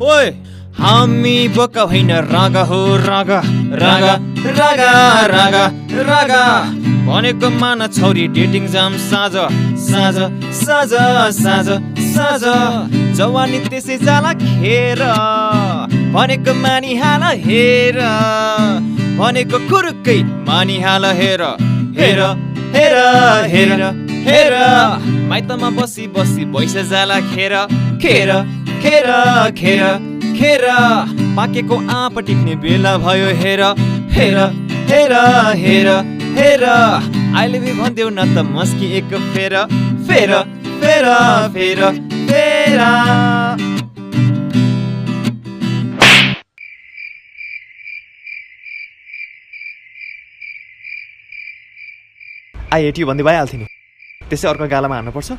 ओए हामी बोका होइन रागा हो रागा रागा रागा रागा रागा भनेको मान छोरी डेटिङ जाम साँझ साँझ साँझ साँझ साँझ जवानी त्यसै जाला खेर भनेको मानिहाल हेर भनेको खुरुक्कै मानिहाल हेर हेर हेर हेर हेर माइतमा बसी बसी पैसा जाला खेर खेर खेर खेर खेर पाकेको आँप टिप्ने बेला भयो हेर हेर हेर हेर हेर अहिले भी भन्देऊ न त मस्की एक फेर फेर फेर फेर फेर आइएटियो भन्दै भइहाल्थ्यो नि त्यसै अर्को गालामा हान्नुपर्छ